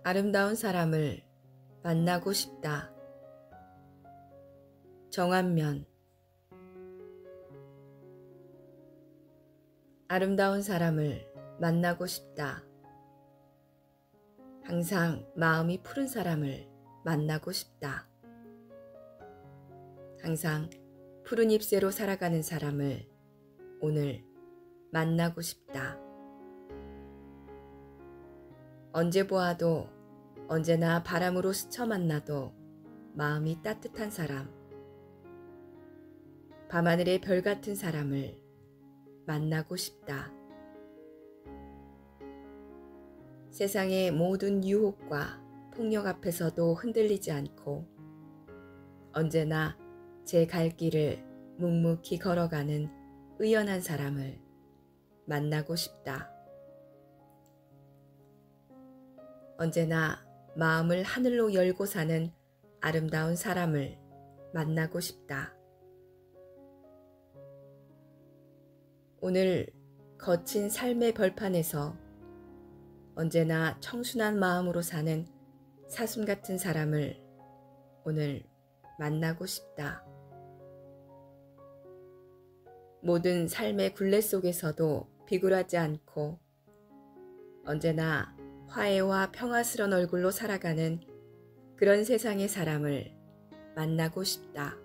아름다운 사람을 만나고 싶다. 정안면. 아름다운 사람을 만나고 싶다. 항상 마음이 푸른 사람을 만나고 싶다. 항상 푸른 잎새로 살아가는 사람을 오늘 만나고 싶다. 언제 보아도 언제나 바람으로 스쳐 만나도 마음이 따뜻한 사람. 밤하늘의 별 같은 사람을 만나고 싶다. 세상의 모든 유혹과 폭력 앞에서도 흔들리지 않고 언제나 제 갈 길을 묵묵히 걸어가는 의연한 사람을 만나고 싶다. 언제나 마음을 하늘로 열고 사는 아름다운 사람을 만나고 싶다. 오늘 거친 삶의 벌판에서 언제나 청순한 마음으로 사는 사슴 같은 사람을 오늘 만나고 싶다. 모든 삶의 굴레 속에서도 비굴하지 않고 언제나 화해와 평화스러운 얼굴로 살아가는 그런 세상의 사람을 만나고 싶다.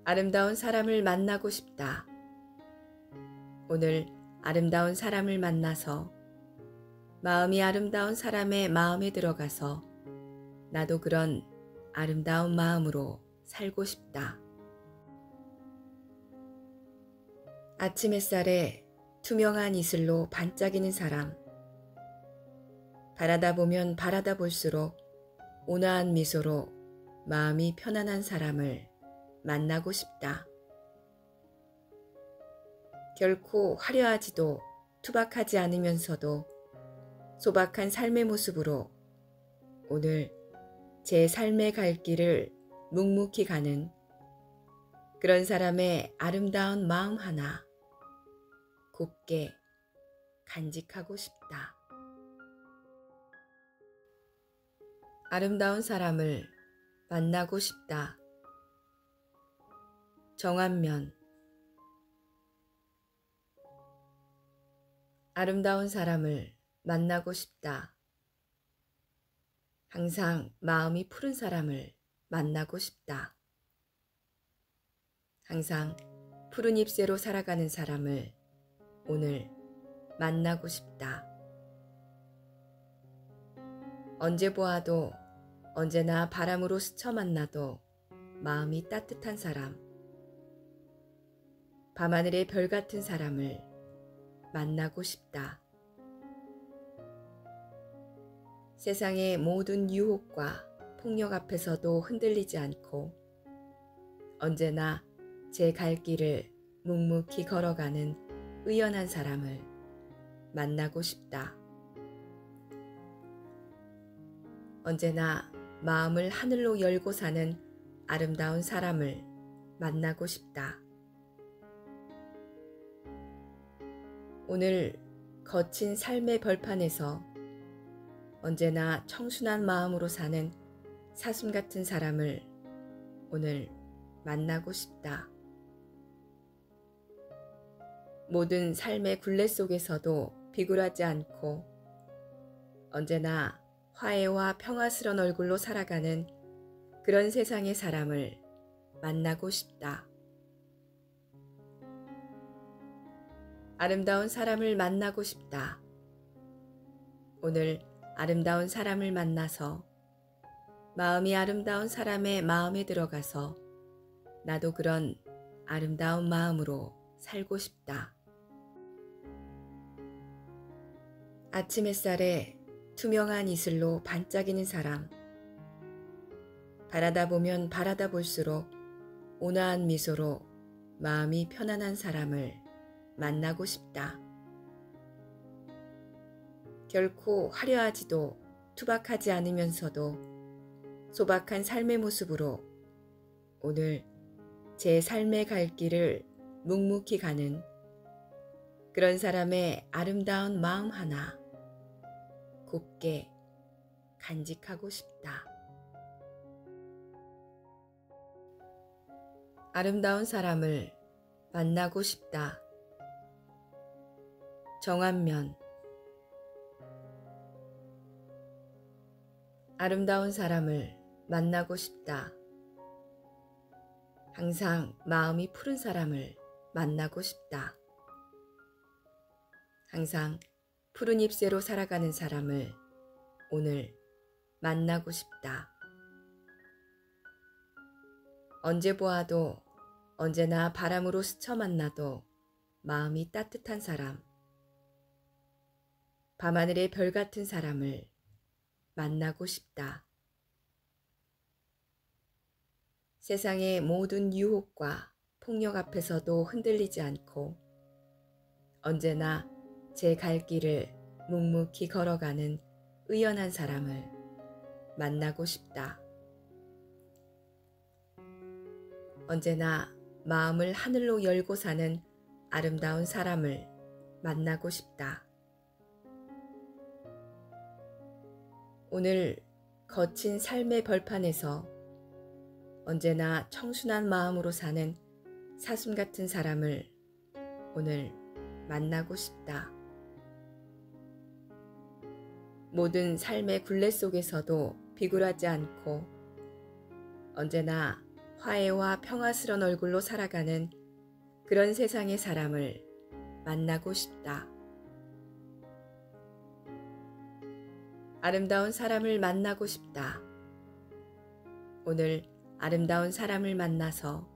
아름다운 사람을 만나고 싶다. 오늘 아름다운 사람을 만나서 마음이 아름다운 사람의 마음에 들어가서 나도 그런 아름다운 마음으로 살고 싶다. 아침 햇살에 투명한 이슬로 반짝이는 사람. 바라다 보면 바라다 볼수록 온화한 미소로 마음이 편안한 사람을 만나고 싶다. 결코 화려하지도 투박하지 않으면서도 소박한 삶의 모습으로 오늘 제 삶의 갈 길을 묵묵히 가는 그런 사람의 아름다운 마음 하나 곱게 간직하고 싶다. 아름다운 사람을 만나고 싶다. 정안면. 아름다운 사람을 만나고 싶다. 항상 마음이 푸른 사람을 만나고 싶다. 항상 푸른 잎새로 살아가는 사람을 오늘 만나고 싶다. 언제 보아도 언제나 바람으로 스쳐 만나도 마음이 따뜻한 사람. 밤하늘의 별 같은 사람을 만나고 싶다. 세상의 모든 유혹과 폭력 앞에서도 흔들리지 않고 언제나 제 갈 길을 묵묵히 걸어가는 의연한 사람을 만나고 싶다. 언제나 마음을 하늘로 열고 사는 아름다운 사람을 만나고 싶다. 오늘 거친 삶의 벌판에서 언제나 청순한 마음으로 사는 사슴 같은 사람을 오늘 만나고 싶다. 모든 삶의 굴레 속에서도 비굴하지 않고 언제나 화해와 평화스러운 얼굴로 살아가는 그런 세상의 사람을 만나고 싶다. 아름다운 사람을 만나고 싶다. 오늘 아름다운 사람을 만나서 마음이 아름다운 사람의 마음에 들어가서 나도 그런 아름다운 마음으로 살고 싶다. 아침 햇살에 투명한 이슬로 반짝이는 사람. 바라다 보면 바라다 볼수록 온화한 미소로 마음이 편안한 사람을 만나고 싶다. 결코 화려하지도 투박하지 않으면서도 소박한 삶의 모습으로 오늘 제 삶의 갈 길을 묵묵히 가는 그런 사람의 아름다운 마음 하나 곱게 간직하고 싶다. 아름다운 사람을 만나고 싶다. 정한면. 아름다운 사람을 만나고 싶다. 항상 마음이 푸른 사람을 만나고 싶다. 항상 푸른 잎새로 살아가는 사람을 오늘 만나고 싶다. 언제 보아도 언제나 바람으로 스쳐 만나도 마음이 따뜻한 사람. 밤하늘의 별 같은 사람을 만나고 싶다. 세상의 모든 유혹과 폭력 앞에서도 흔들리지 않고 언제나 제 갈 길을 묵묵히 걸어가는 의연한 사람을 만나고 싶다. 언제나 마음을 하늘로 열고 사는 아름다운 사람을 만나고 싶다. 오늘 거친 삶의 벌판에서 언제나 청순한 마음으로 사는 사슴 같은 사람을 오늘 만나고 싶다. 모든 삶의 굴레 속에서도 비굴하지 않고 언제나 화해와 평화스러운 얼굴로 살아가는 그런 세상의 사람을 만나고 싶다. 아름다운 사람을 만나고 싶다. 오늘 아름다운 사람을 만나서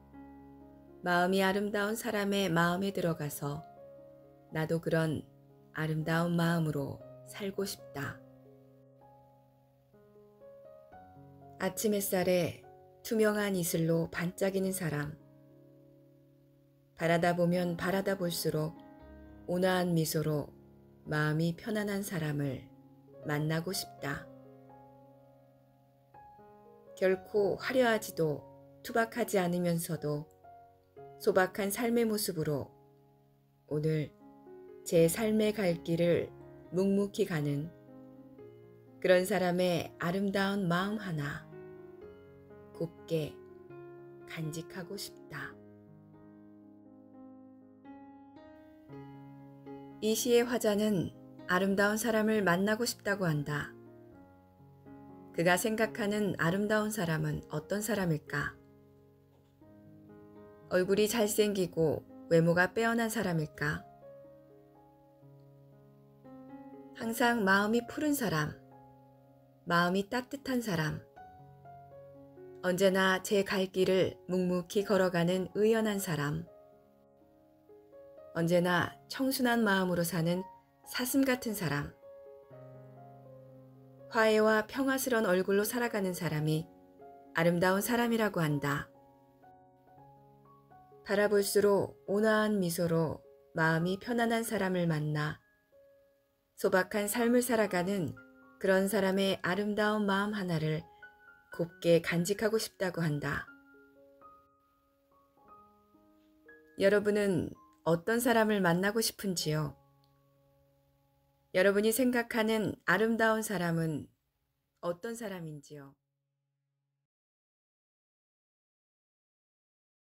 마음이 아름다운 사람의 마음에 들어가서 나도 그런 아름다운 마음으로 살고 싶다. 아침 햇살에 투명한 이슬로 반짝이는 사람. 바라다 보면 바라다 볼수록 온화한 미소로 마음이 편안한 사람을 만나고 싶다. 결코 화려하지도 투박하지 않으면서도 소박한 삶의 모습으로 오늘 제 삶의 갈 길을 묵묵히 가는 그런 사람의 아름다운 마음 하나 곱게 간직하고 싶다. 이 시의 화자는 아름다운 사람을 만나고 싶다고 한다. 그가 생각하는 아름다운 사람은 어떤 사람일까? 얼굴이 잘생기고 외모가 빼어난 사람일까? 항상 마음이 푸른 사람, 마음이 따뜻한 사람, 언제나 제 갈 길을 묵묵히 걸어가는 의연한 사람, 언제나 청순한 마음으로 사는 사슴 같은 사람, 화해와 평화스러운 얼굴로 살아가는 사람이 아름다운 사람이라고 한다. 바라볼수록 온화한 미소로 마음이 편안한 사람을 만나 소박한 삶을 살아가는 그런 사람의 아름다운 마음 하나를 곱게 간직하고 싶다고 한다. 여러분은 어떤 사람을 만나고 싶은지요? 여러분이 생각하는 아름다운 사람은 어떤 사람인지요?